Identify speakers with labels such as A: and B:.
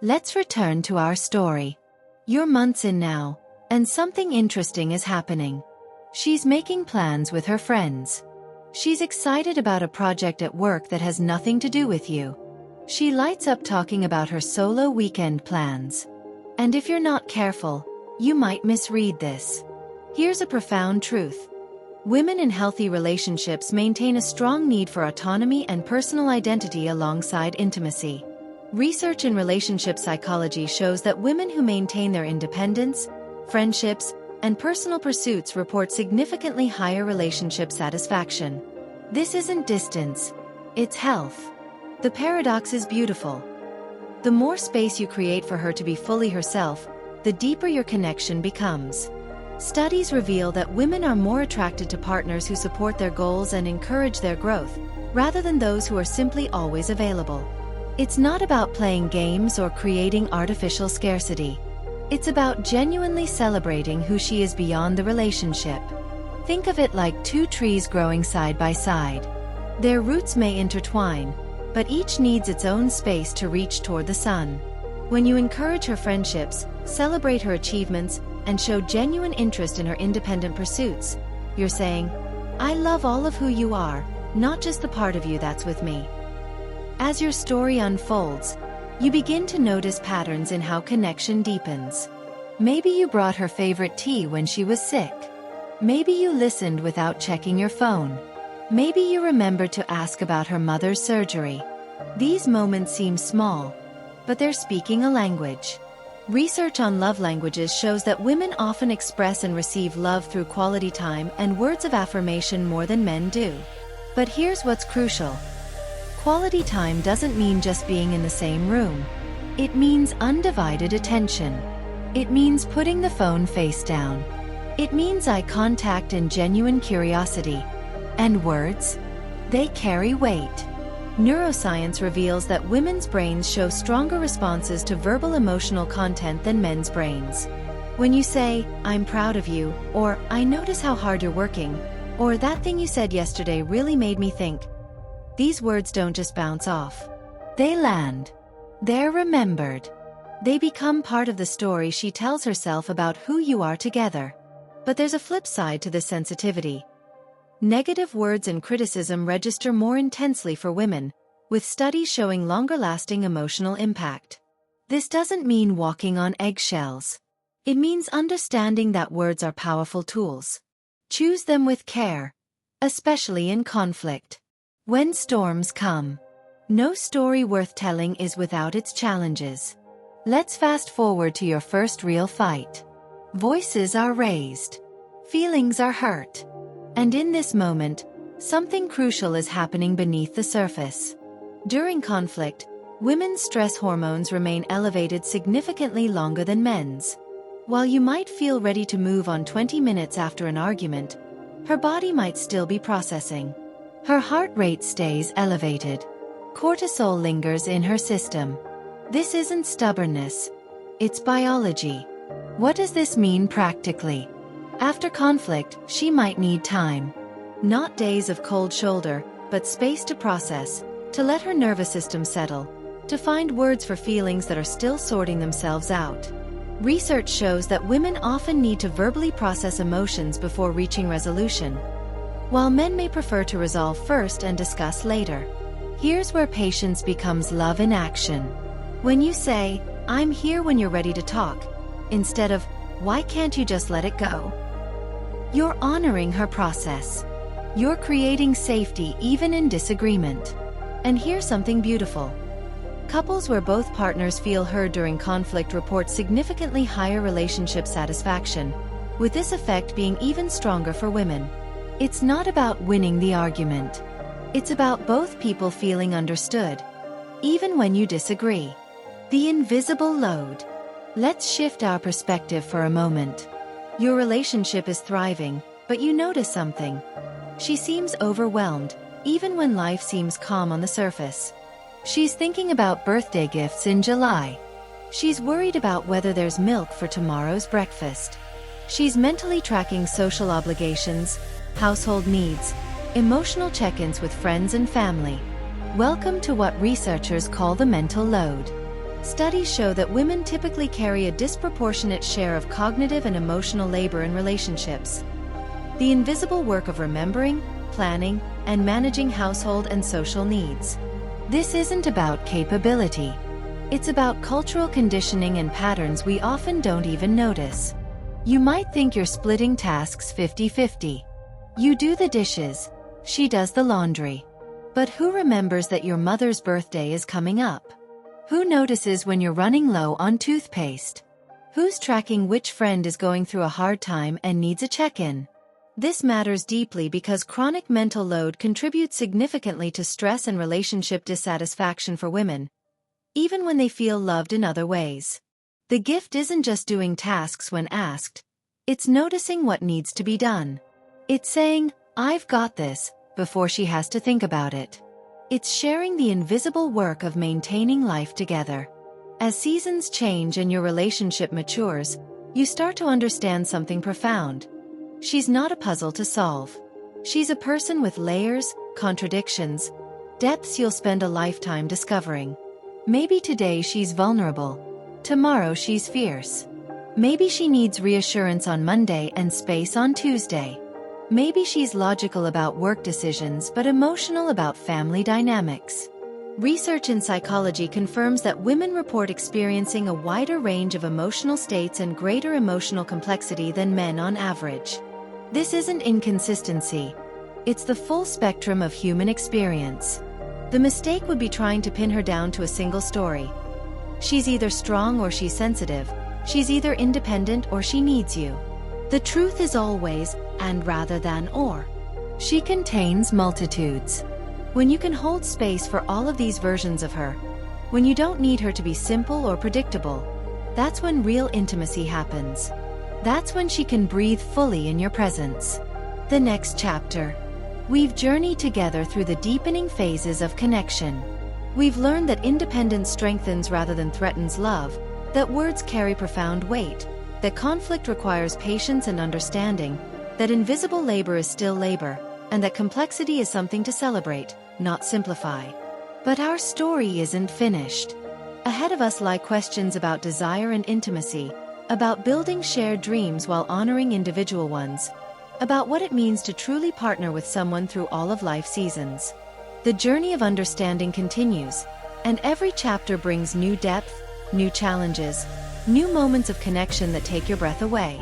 A: Let's return to our story. You're months in now, and something interesting is happening. She's making plans with her friends. She's excited about a project at work that has nothing to do with you. She lights up talking about her solo weekend plans. And if you're not careful, you might misread this. Here's a profound truth. Women in healthy relationships maintain a strong need for autonomy and personal identity alongside intimacy. Research in relationship psychology shows that women who maintain their independence, friendships, and personal pursuits report significantly higher relationship satisfaction. This isn't distance, it's health. The paradox is beautiful. The more space you create for her to be fully herself, the deeper your connection becomes. Studies reveal that women are more attracted to partners who support their goals and encourage their growth, rather than those who are simply always available. It's not about playing games or creating artificial scarcity. It's about genuinely celebrating who she is beyond the relationship. Think of it like two trees growing side by side. Their roots may intertwine, but each needs its own space to reach toward the sun. When you encourage her friendships, celebrate her achievements, and show genuine interest in her independent pursuits, you're saying, "I love all of who you are, not just the part of you that's with me." As your story unfolds, you begin to notice patterns in how connection deepens. Maybe you brought her favorite tea when she was sick. Maybe you listened without checking your phone. Maybe you remembered to ask about her mother's surgery. These moments seem small, but they're speaking a language. Research on love languages shows that women often express and receive love through quality time and words of affirmation more than men do. But here's what's crucial. Quality time doesn't mean just being in the same room. It means undivided attention. It means putting the phone face down. It means eye contact and genuine curiosity. And words? They carry weight. Neuroscience reveals that women's brains show stronger responses to verbal emotional content than men's brains. When you say, "I'm proud of you," or "I notice how hard you're working," or "that thing you said yesterday really made me think," these words don't just bounce off. They land. They're remembered. They become part of the story she tells herself about who you are together. But there's a flip side to this sensitivity. Negative words and criticism register more intensely for women, with studies showing longer-lasting emotional impact. This doesn't mean walking on eggshells. It means understanding that words are powerful tools. Choose them with care, especially in conflict. When storms come, no story worth telling is without its challenges. Let's fast forward to your first real fight. Voices are raised. Feelings are hurt. And in this moment, something crucial is happening beneath the surface. During conflict, women's stress hormones remain elevated significantly longer than men's. While you might feel ready to move on 20 minutes after an argument, her body might still be processing. Her heart rate stays elevated. Cortisol lingers in her system. This isn't stubbornness. It's biology. What does this mean practically? After conflict, she might need time. Not days of cold shoulder, but space to process, to let her nervous system settle, to find words for feelings that are still sorting themselves out. Research shows that women often need to verbally process emotions before reaching resolution, while men may prefer to resolve first and discuss later. Here's where patience becomes love in action. When you say, "I'm here when you're ready to talk," instead of, "Why can't you just let it go?" you're honoring her process. You're creating safety even in disagreement. And here's something beautiful. Couples where both partners feel heard during conflict report significantly higher relationship satisfaction, with this effect being even stronger for women. It's not about winning the argument. It's about both people feeling understood, even when you disagree. The invisible load. Let's shift our perspective for a moment. Your relationship is thriving, but you notice something. She seems overwhelmed, even when life seems calm on the surface. She's thinking about birthday gifts in July. She's worried about whether there's milk for tomorrow's breakfast. She's mentally tracking social obligations, household needs, emotional check-ins with friends and family. Welcome to what researchers call the mental load. Studies show that women typically carry a disproportionate share of cognitive and emotional labor in relationships. The invisible work of remembering, planning, and managing household and social needs. This isn't about capability. It's about cultural conditioning and patterns we often don't even notice. You might think you're splitting tasks 50-50. You do the dishes, she does the laundry. But who remembers that your mother's birthday is coming up? Who notices when you're running low on toothpaste? Who's tracking which friend is going through a hard time and needs a check-in? This matters deeply because chronic mental load contributes significantly to stress and relationship dissatisfaction for women, even when they feel loved in other ways. The gift isn't just doing tasks when asked, it's noticing what needs to be done. It's saying, "I've got this," before she has to think about it. It's sharing the invisible work of maintaining life together. As seasons change and your relationship matures, you start to understand something profound. She's not a puzzle to solve. She's a person with layers, contradictions, depths you'll spend a lifetime discovering. Maybe today she's vulnerable. Tomorrow she's fierce. Maybe she needs reassurance on Monday and space on Tuesday. Maybe she's logical about work decisions but emotional about family dynamics. Research in psychology confirms that women report experiencing a wider range of emotional states and greater emotional complexity than men on average. This isn't inconsistency. It's the full spectrum of human experience. The mistake would be trying to pin her down to a single story. She's either strong or she's sensitive. She's either independent or she needs you. The truth is always, and rather than or. She contains multitudes. When you can hold space for all of these versions of her, when you don't need her to be simple or predictable, that's when real intimacy happens. That's when she can breathe fully in your presence. The next chapter. We've journeyed together through the deepening phases of connection. We've learned that independence strengthens rather than threatens love, that words carry profound weight, that conflict requires patience and understanding, that invisible labor is still labor, and that complexity is something to celebrate, not simplify. But our story isn't finished. Ahead of us lie questions about desire and intimacy, about building shared dreams while honoring individual ones, about what it means to truly partner with someone through all of life's seasons. The journey of understanding continues, and every chapter brings new depth, new challenges, new moments of connection that take your breath away.